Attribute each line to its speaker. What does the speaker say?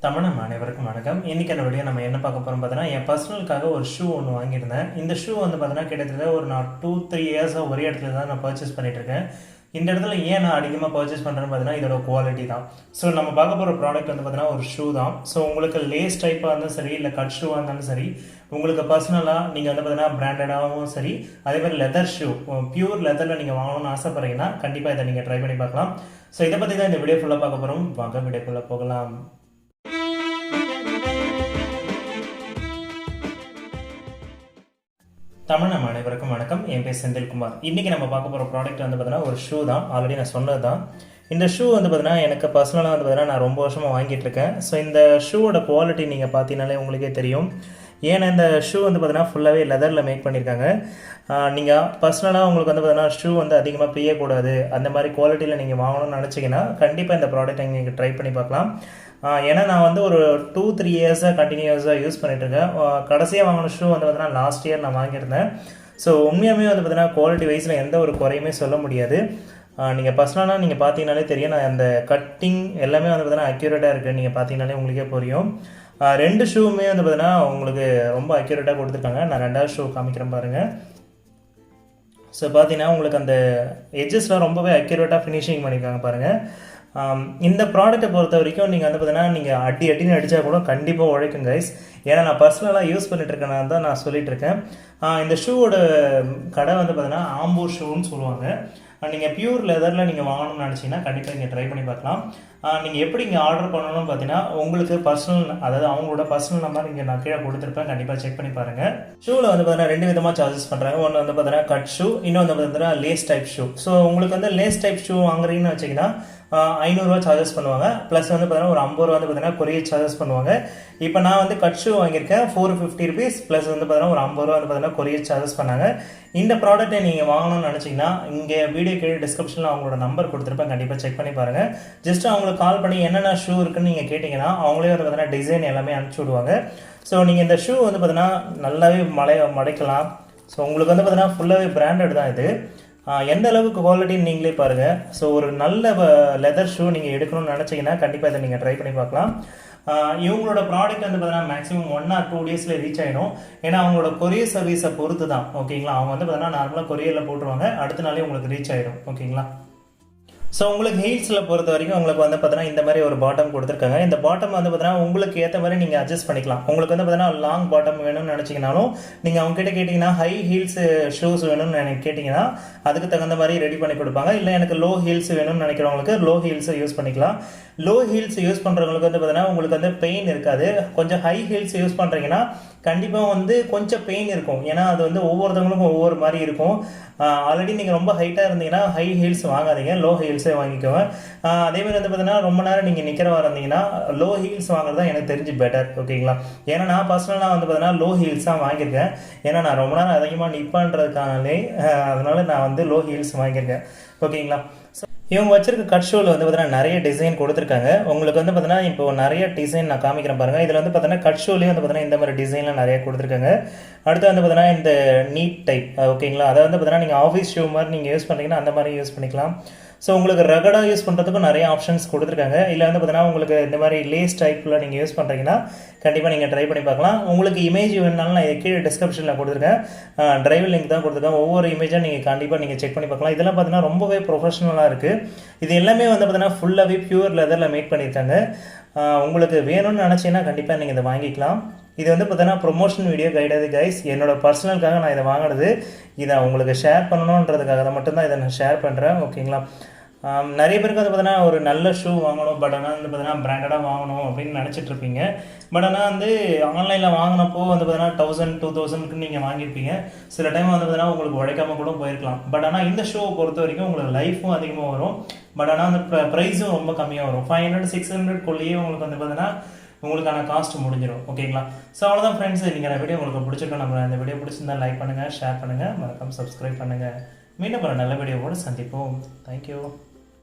Speaker 1: தமிழ் அனைவருக்கும் வணக்கம். இன்னைக்கான வீடியோ நம்ம என்ன பார்க்க போகிறோம் பார்த்தீங்கன்னா, என் பர்சனலுக்காக ஒரு ஷூ ஒன்று வாங்கியிருந்தேன். இந்த ஷூ வந்து பார்த்தீங்கன்னா கிட்டத்தட்ட ஒரு நான் 2-3 இயர்ஸாக ஒரே இடத்துல தான் நான் பர்ச்சேஸ் பண்ணிகிட்ருக்கேன். இந்த இடத்துல ஏன் நான் அதிகமாக பர்ச்சேஸ் பண்ணுறேன்னு பார்த்தீங்கன்னா இதோட குவாலிட்டி தான். ஸோ நம்ம பார்க்க போகிற ப்ராடக்ட் வந்து பார்த்தீங்கன்னா ஒரு ஷூ தான். ஸோ உங்களுக்கு லேஸ் டைப்பாக இருந்தாலும் சரி, இல்லை கட் ஷூவாக இருந்தாலும் சரி, உங்களுக்கு பர்சனலாக நீங்கள் வந்து பார்த்தீங்கன்னா பிராண்டடாகவும் சரி, அதே மாதிரி லெதர் ஷூ பியூர் லெதரில் நீங்கள் வாங்கணும்னு ஆசைப்படுறீங்கன்னா கண்டிப்பாக இதை நீங்கள் ட்ரை பண்ணி பார்க்கலாம். ஸோ இதை பற்றி தான் இந்த வீடியோ ஃபுல்லாக பார்க்க போகிறோம். வாங்க வீடியோக்குள்ளே போகலாம். தமிழ் அனைவருக்கும் வணக்கம். என் பேர் செந்தில்குமார். இன்றைக்கி நம்ம பார்க்க போகிற ப்ராடக்ட் வந்து பார்த்தீங்கன்னா ஒரு ஷூ தான். ஆல்ரெடி நான் சொன்னது தான். இந்த ஷூ வந்து பார்த்தீங்கன்னா எனக்கு பர்சனலாக வந்து பார்த்தீங்கன்னா நான் ரொம்ப வருஷமாக வாங்கிட்டு இருக்கேன். ஸோ இந்த ஷூவோட குவாலிட்டி நீங்கள் பார்த்தீங்கனாலே உங்களுக்கே தெரியும். ஏன்னா இந்த ஷூ வந்து பார்த்தீங்கன்னா ஃபுல்லாகவே லெதரில் மேக் பண்ணியிருக்காங்க. நீங்கள் பர்சனலாக உங்களுக்கு வந்து பார்த்தீங்கன்னா ஷூ வந்து அதிகமாக பிய்யக்கூடாது, அந்த மாதிரி குவாலிட்டியில் நீங்கள் வாங்கணும்னு நினச்சிங்கன்னா கண்டிப்பாக இந்த ப்ராடக்ட்டை நீங்கள் ட்ரை பண்ணி பார்க்கலாம். ஏன்னா நான் வந்து ஒரு 2-3 இயர்ஸாக கண்டினியூஸாக யூஸ் பண்ணிகிட்ருக்கேன். கடைசியாக வாங்கின ஷூ வந்து பார்த்தீங்கன்னா லாஸ்ட் இயர் நான் வாங்கியிருந்தேன். ஸோ உண்மையாகவே வந்து பார்த்தீங்கன்னா குவாலிட்டி வைஸில் எந்த ஒரு குறையுமே சொல்ல முடியாது. நீங்கள் பர்சனலாக நீங்கள் பார்த்தீங்கனாலே தெரியும். நான் அந்த கட்டிங் எல்லாமே வந்து பார்த்தீங்கன்னா அக்யூரேட்டாக இருக்குது. நீங்கள் பார்த்தீங்கனாலே உங்களுக்கே புரியும். 2 ஷூவுமே வந்து பார்த்தீங்கன்னா உங்களுக்கு ரொம்ப அக்யூரேட்டாக கொடுத்துருக்காங்க. நான் 2வது ஷூ காமிக்கிறேன் பாருங்கள். ஸோ பார்த்தீங்கன்னா உங்களுக்கு அந்த எட்ஜஸ்லாம் ரொம்பவே அக்யூரேட்டாக ஃபினிஷிங் பண்ணியிருக்காங்க பாருங்கள். இந்த ப்ராடக்ட்டை பொறுத்த வரைக்கும் நீங்கள் வந்து பார்த்தீங்கன்னா நீங்கள் அடின்னு அடித்தா கூட கண்டிப்பாக உழைக்கும் கைஸ். ஏன்னா நான் பர்சனலாக யூஸ் பண்ணிகிட்ருக்கேன் தான் நான் சொல்லிகிட்ருக்கேன். இந்த ஷூவோட கடை வந்து பார்த்தீங்கன்னா ஆம்பூர் ஷூன்னு சொல்லுவாங்க. நீங்கள் பியூர் லெதரில் நீங்கள் வாங்கணும்னு நினச்சிங்கன்னா கண்டிப்பாக நீங்கள் ட்ரை பண்ணி பார்க்கலாம். நீங்கள் எப்படி இங்கே ஆர்டர் பண்ணணும்னு பார்த்தீங்கன்னா உங்களுக்கு பர்சனல், அதாவது அவங்களோட பர்சனல் நம்பர் இங்கே நான் கீழே கொடுத்துருப்பேன். கண்டிப்பாக செக் பண்ணி பாருங்கள். ஷூவில் வந்து பார்த்தீங்கன்னா 2 விதமாக சார்ஜஸ் பண்ணுறாங்க. ஒன்று வந்து பார்த்தீங்கன்னா கட் ஷூ, இன்னொன்று வந்து பார்த்தீங்கன்னா லேஸ் டைப் ஷூ. ஸோ உங்களுக்கு வந்து லேஸ் டைப் ஷூ வாங்குறீங்கன்னு வச்சிங்கன்னா 500 ரூபா சார்ஜஸ் பண்ணுவாங்க. ப்ளஸ் வந்து பார்த்தீங்கன்னா ஒரு 50 ரூபா வந்து பார்த்தீங்கன்னா கொரியர் சார்ஜஸ் பண்ணுவாங்க. இப்போ நான் வந்து கட் ஷூ வாங்கியிருக்கேன் 450 ருபீஸ், ப்ளஸ் வந்து பார்த்தீங்கன்னா ஒரு 50 ரூபா வந்து பார்த்தீங்கன்னா கொரியர் சார்ஜஸ் பண்ணாங்க. இந்த ப்ராடக்ட்டை நீங்கள் வாங்கணும்னு நினச்சிங்கன்னா இங்கே வீடியோ கீழே டிஸ்கிரிப்ஷனில் அவங்களோட நம்பர் கொடுத்துருப்பேன். கண்டிப்பாக செக் பண்ணி பாருங்கள். ஜஸ்ட் அவங்களுக்கு கால் பண்ணி என்னென்ன ஷூ இருக்குன்னு நீங்கள் கேட்டிங்கன்னா அவங்களே வந்து பார்த்தீங்கன்னா டிசைன் எல்லாமே அனுப்பிச்சி விடுவாங்க. ஸோ நீங்கள் இந்த ஷூ வந்து பார்த்தீங்கன்னா நல்லாவே மடைக்கலாம். ஸோ உங்களுக்கு வந்து பார்த்தீங்கன்னா ஃபுல்லாகவே பிராண்டட் தான் இது. எந்த அளவுக்கு குவாலிட்டின்னு நீங்களே பாருங்கள். ஸோ ஒரு நல்ல லெதர் ஷூ நீங்கள் எடுக்கணும்னு நினச்சிங்கன்னா கண்டிப்பாக இதை நீங்கள் ட்ரை பண்ணி பார்க்கலாம். இவங்களோட ப்ராடக்ட் வந்து பார்த்தீங்கன்னா மேக்ஸிமம் 1 or 2 டேஸில் ரீச் ஆகிடும். ஏன்னா அவங்களோட கொரியர் சர்வீஸை பொறுத்து தான். ஓகேங்களா, அவங்க வந்து பார்த்தீங்கன்னா நார்மலாக கொரியரில் போட்டுருவாங்க, அடுத்த நாளே உங்களுக்கு ரீச் ஆகிடும். ஓகேங்களா. ஸோ உங்களுக்கு ஹீல்ஸில் பொறுத்த வரைக்கும் உங்களுக்கு வந்து பார்த்தீங்கன்னா இந்த மாதிரி ஒரு பாட்டம் கொடுத்துருக்காங்க. இந்த பாட்டம் வந்து பார்த்தீங்கன்னா உங்களுக்கு ஏற்ற மாதிரி நீங்கள் அட்ஜஸ்ட் பண்ணிக்கலாம். உங்களுக்கு வந்து பார்த்தீங்கன்னா லாங் பாட்டம் வேணும்னு நினச்சிங்கனாலும் நீங்கள் அவங்ககிட்ட கேட்டிங்கன்னா ஹை ஹீல்ஸ் ஷூஸ் வேணும்னு எனக்கு கேட்டிங்கன்னா அதுக்கு தகுந்த மாதிரி ரெடி பண்ணி கொடுப்பாங்க. இல்லை எனக்கு லோ ஹீல்ஸ் வேணும்னு நினைக்கிறவங்களுக்கு லோ ஹீல்ஸை யூஸ் பண்ணிக்கலாம். லோ ஹீல்ஸ் யூஸ் பண்ணுறவங்களுக்கு வந்து பார்த்தீங்கன்னா உங்களுக்கு வந்து பெயின் இருக்காது. கொஞ்சம் ஹை ஹீல்ஸ் யூஸ் பண்ணுறீங்கன்னா கண்டிப்பாக வந்து கொஞ்சம் பெயின் இருக்கும். ஏன்னா அது வந்து ஒவ்வொருத்தவங்களுக்கும் ஒவ்வொரு மாதிரி இருக்கும். ஆல்ரெடி நீங்கள் ரொம்ப ஹைட்டாக இருந்தீங்கன்னா ஹை ஹீல்ஸ் வாங்காதீங்க, லோ ஹீல்ஸே வாங்கிக்கோங்க. அதேமாதிரி வந்து பார்த்தீங்கன்னா ரொம்ப நேரம் நீங்கள் நிற்கிறவா இருந்தீங்கன்னா லோ ஹீல்ஸ் வாங்குறது தான் எனக்கு தெரிஞ்சு பெட்டர். ஓகேங்களா. ஏன்னா நான் பர்சனலாக வந்து பார்த்தீங்கன்னா லோ ஹீல்ஸ் தான் வாங்கியிருக்கேன். ஏன்னா நான் ரொம்ப நேரம் அதிகமாக நிற்பன்றதுக்கானே அதனால நான் வந்து லோ ஹீல்ஸ் வாங்கியிருக்கேன். ஓகேங்களா. இவங்க வச்சிருக்க கட் ஷூவில் வந்து பார்த்தீங்கன்னா நிறைய டிசைன் கொடுத்துருக்காங்க. உங்களுக்கு வந்து பார்த்தீங்கன்னா இப்போ நிறைய டிசைன் நான் காமிக்கிறேன் பாருங்கள். இதில் வந்து பார்த்தீங்கன்னா கட் ஷூலேயும் வந்து பார்த்தீங்கன்னா இந்த மாதிரி டிசைன்லாம் நிறைய கொடுத்துருக்காங்க. அடுத்து வந்து பார்த்தீங்கன்னா இந்த நீட் டைப். ஓகேங்களா. அதை வந்து பார்த்தீங்கன்னா நீங்கள் ஆஃபீஸ் ஷூ மாதிரி நீங்கள் யூஸ் பண்ணுறீங்கன்னா அந்த மாதிரி யூஸ் பண்ணிக்கலாம். ஸோ உங்களுக்கு ரகடாக யூஸ் பண்ணுறதுக்கும் நிறைய ஆப்ஷன்ஸ் கொடுத்துருக்காங்க. இல்லை வந்து பார்த்தீங்கன்னா உங்களுக்கு இந்த மாதிரி லேஸ் டைப்பில் நீங்கள் யூஸ் பண்ணுறீங்கன்னா கண்டிப்பாக நீங்கள் ட்ரை பண்ணி பார்க்கலாம். உங்களுக்கு இமேஜ் வேணுனாலும் நான் கீழே டிஸ்கிரிப்ஷனில் கொடுத்துருக்கேன். டிரைவ் லிங்க் தான் கொடுத்துருக்கேன். ஒவ்வொரு இமேஜாக நீங்கள் கண்டிப்பாக நீங்கள் செக் பண்ணி பார்க்கலாம். இதெல்லாம் பார்த்தீங்கன்னா ரொம்பவே ப்ரொஃபஷனலாக இருக்குது. இது எல்லாமே வந்து பார்த்தீங்கன்னா ஃபுல்லாகவே பியூர் லெதரில் மேக் பண்ணியிருக்காங்க. உங்களுக்கு வேணும்னு நினச்சிங்கன்னா கண்டிப்பாக நீங்கள் இதை வாங்கிக்கலாம். இது வந்து பார்த்தீங்கன்னா ப்ரொமோஷன் வீடியோ கைடாது கைஸ். என்னோட பர்சனலுக்காக நான் இதை வாங்கினது. இதை உங்களுக்கு ஷேர் பண்ணணுன்றதுக்காக மட்டும்தான் இதை நான் ஷேர் பண்ணுறேன். ஓகேங்களா. நிறைய பேருக்கு வந்து பார்த்தீங்கன்னா ஒரு நல்ல ஷூ வாங்கணும், பட் ஆனால் வந்து பார்த்தீங்கன்னா பிராண்டடாக வாங்கணும் அப்படின்னு நினச்சிட்ருப்பீங்க. பட் ஆனால் வந்து ஆன்லைனில் வாங்கினப்போ வந்து பார்த்தீங்கன்னா 1000-2000க்கு நீங்கள் வாங்கியிருப்பீங்க. சில டைம் வந்து பார்த்தீங்கன்னா உங்களுக்கு உழைக்காம கூட போயிருக்கலாம். பட் ஆனால் இந்த ஷூவை பொறுத்த வரைக்கும் உங்களுக்கு லைஃப்பும் அதிகமாக வரும். பட் ஆனால் அந்த ப்ரைஸும் ரொம்ப கம்மியாக வரும். 500-600 உங்களுக்கு வந்து பார்த்தீங்கன்னா உங்களுக்கான காஸ்ட் முடிஞ்சிடும். ஓகேங்களா. ஸோ அவ்வளோதான் ஃப்ரெண்ட்ஸ். நீங்கள் அந்த வீடியோ உங்களுக்கு பிடிச்சிருக்கோம். நம்ம இந்த வீடியோ பிடிச்சிருந்தா லைக் பண்ணுங்கள், ஷேர் பண்ணுங்கள், மறக்காம சப்ஸ்கிரைப் பண்ணுங்கள். மீண்டும் ஒரு நல்ல வீடியோவோடு சந்திப்போம். தேங்க்யூ.